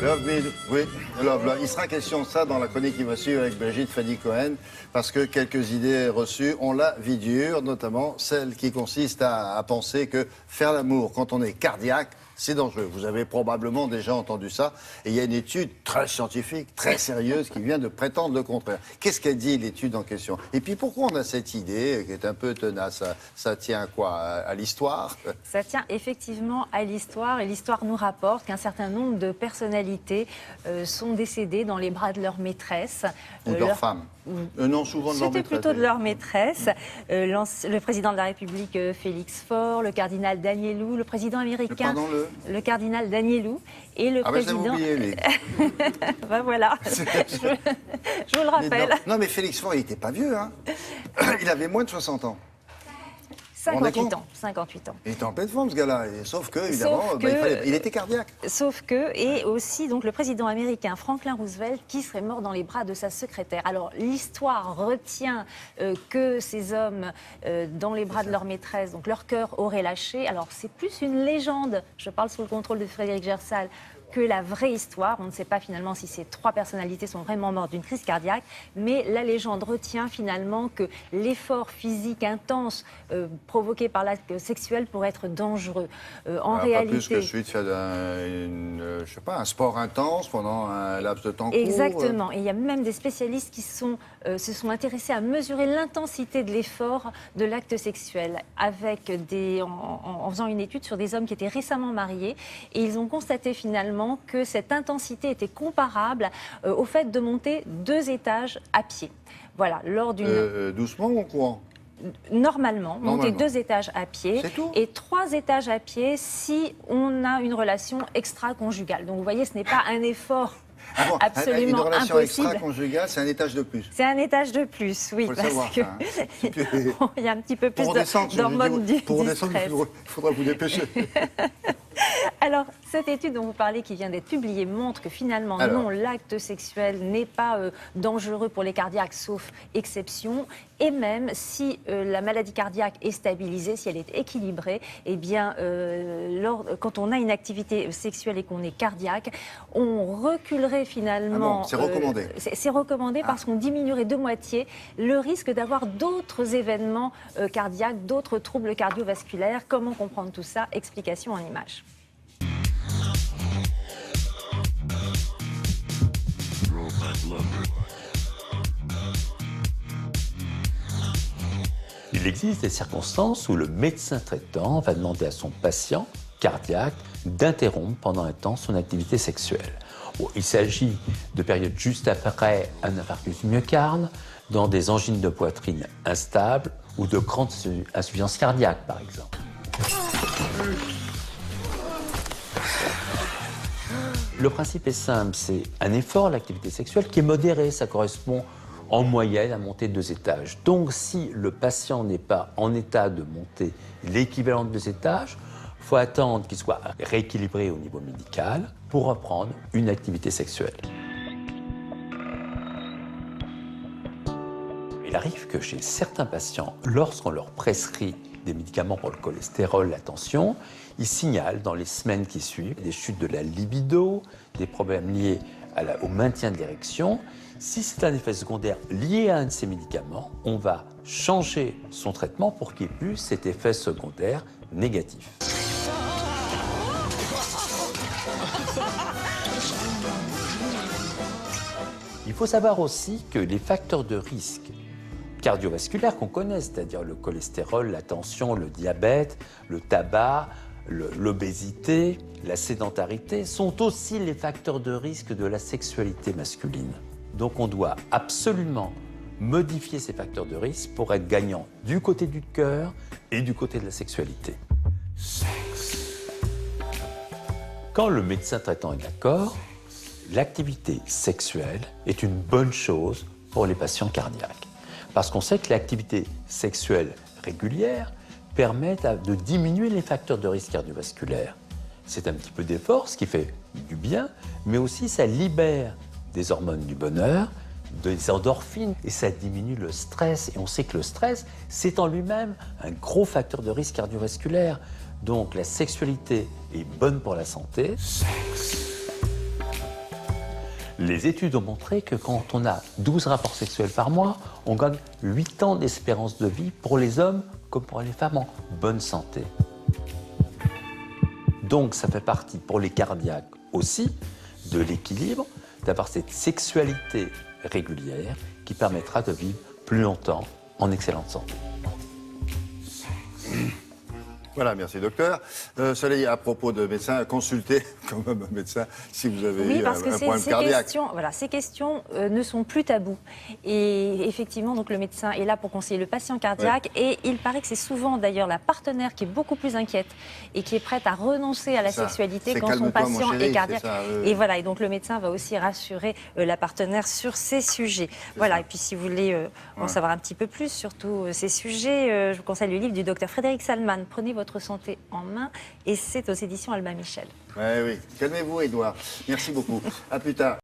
Love me, oui, love. Il sera question de ça dans la chronique qui va suivre avec Brigitte Fanny-Cohen, parce que quelques idées reçues ont la vie dure, notamment celle qui consiste à penser que faire l'amour quand on est cardiaque, c'est dangereux. Vous avez probablement déjà entendu ça. Et il y a une étude très scientifique, très sérieuse, qui vient de prétendre le contraire. Qu'est-ce qu'elle dit, l'étude en question? Et puis pourquoi on a cette idée qui est un peu tenace? Ça tient à quoi? À l'histoire? Ça tient effectivement à l'histoire. Et l'histoire nous rapporte qu'un certain nombre de personnalités sont décédées dans les bras de leur maîtresse. Ou de leur femme. Non, souvent de leur maîtresse. C'était plutôt de leur maîtresse. Le président de la République, Félix Faure, le cardinal Danielou, le président américain, le cardinal Danielou, et le président... je l'avais oublié, lui. Ben voilà, je vous le rappelle. Non, mais Félix Faure, il n'était pas vieux, hein. Il avait moins de 60 ans. 58 ans, 58 ans. Il était en pleine forme, ce gars-là. Sauf que, évidemment, il était cardiaque. Sauf que, et aussi donc le président américain Franklin Roosevelt, qui serait mort dans les bras de sa secrétaire. Alors, l'histoire retient que ces hommes, dans les bras de leur maîtresse, donc leur cœur aurait lâché. Alors, c'est plus une légende, je parle sous le contrôle de Frédéric Gersal, que la vraie histoire. On ne sait pas finalement si ces trois personnalités sont vraiment mortes d'une crise cardiaque, mais la légende retient finalement que l'effort physique intense provoqué par l'acte sexuel pourrait être dangereux. En réalité, pas plus que celui de faire je sais pas, un sport intense pendant un laps de temps court. Exactement. Et il y a même des spécialistes qui se sont intéressés à mesurer l'intensité de l'effort de l'acte sexuel en faisant une étude sur des hommes qui étaient récemment mariés, et ils ont constaté finalement que cette intensité était comparable au fait de monter 2 étages à pied. Voilà, lors d'une... doucement ou en courant? Normalement, monter 2 étages à pied et 3 étages à pied si on a une relation extra-conjugale. Donc vous voyez, ce n'est pas un effort absolument une relation impossible. Extra-conjugale, c'est un étage de plus. C'est un étage de plus, oui, faut parce savoir, que il y a un petit peu plus d'hormones du stress. Pour redescendre, il faudra vous dépêcher. Alors, cette étude dont vous parlez, qui vient d'être publiée, montre que finalement, non, l'acte sexuel n'est pas dangereux pour les cardiaques, sauf exception. Et même si la maladie cardiaque est stabilisée, si elle est équilibrée, eh bien, quand on a une activité sexuelle et qu'on est cardiaque, on reculerait finalement... Ah bon, c'est recommandé. C'est recommandé parce qu'on diminuerait de moitié le risque d'avoir d'autres événements cardiaques, d'autres troubles cardiovasculaires. Comment comprendre tout ça? Explication en images. Il existe des circonstances où le médecin traitant va demander à son patient cardiaque d'interrompre pendant un temps son activité sexuelle. Bon, il s'agit de périodes juste après un infarctus du myocarde, dans des angines de poitrine instables ou de grandes insuffisances cardiaques, par exemple. Le principe est simple, c'est un effort, l'activité sexuelle, qui est modéré. Ça correspond en moyenne à monter 2 étages. Donc, si le patient n'est pas en état de monter l'équivalent de 2 étages, il faut attendre qu'il soit rééquilibré au niveau médical pour reprendre une activité sexuelle. Il arrive que chez certains patients, lorsqu'on leur prescrit des médicaments pour le cholestérol, la tension, ils signalent dans les semaines qui suivent des chutes de la libido, des problèmes liés au maintien de l'érection. Si c'est un effet secondaire lié à un de ces médicaments, on va changer son traitement pour qu'il n'y ait plus cet effet secondaire négatif. Il faut savoir aussi que les facteurs de risque cardiovasculaires qu'on connaît, c'est-à-dire le cholestérol, la tension, le diabète, le tabac, l'obésité, la sédentarité, sont aussi les facteurs de risque de la sexualité masculine. Donc on doit absolument modifier ces facteurs de risque pour être gagnant du côté du cœur et du côté de la sexualité. Quand le médecin traitant est d'accord, l'activité sexuelle est une bonne chose pour les patients cardiaques. Parce qu'on sait que l'activité sexuelle régulière permet de diminuer les facteurs de risque cardiovasculaire. C'est un petit peu d'effort, ce qui fait du bien, mais aussi ça libère des hormones du bonheur, des endorphines, et ça diminue le stress. Et on sait que le stress, c'est en lui-même un gros facteur de risque cardiovasculaire. Donc la sexualité est bonne pour la santé. Les études ont montré que quand on a 12 rapports sexuels par mois, on gagne 8 ans d'espérance de vie pour les hommes comme pour les femmes en bonne santé. Donc ça fait partie pour les cardiaques aussi de l'équilibre, d'avoir cette sexualité régulière qui permettra de vivre plus longtemps en excellente santé. Voilà, merci docteur. Cela dit, à propos de médecins, consultez quand même un médecin si vous avez Oui, eu parce que un problème ces cardiaque. questions, voilà, ces questions ne sont plus tabous. Et effectivement, donc, le médecin est là pour conseiller le patient cardiaque. Et il paraît que c'est souvent d'ailleurs la partenaire qui est beaucoup plus inquiète et qui est prête à renoncer à la sexualité C'est quand son calme-toi, mon patient chéri, est cardiaque. c'est ça, Et voilà, et donc le médecin va aussi rassurer la partenaire sur ces sujets. Voilà, ça. et puis si vous voulez en savoir un petit peu plus sur tous ces sujets, je vous conseille le livre du docteur Frédéric Salman, Prenez votre santé en main, et c'est aux éditions Albin Michel. Oui, oui. Calmez-vous, Édouard. Merci beaucoup. À plus tard.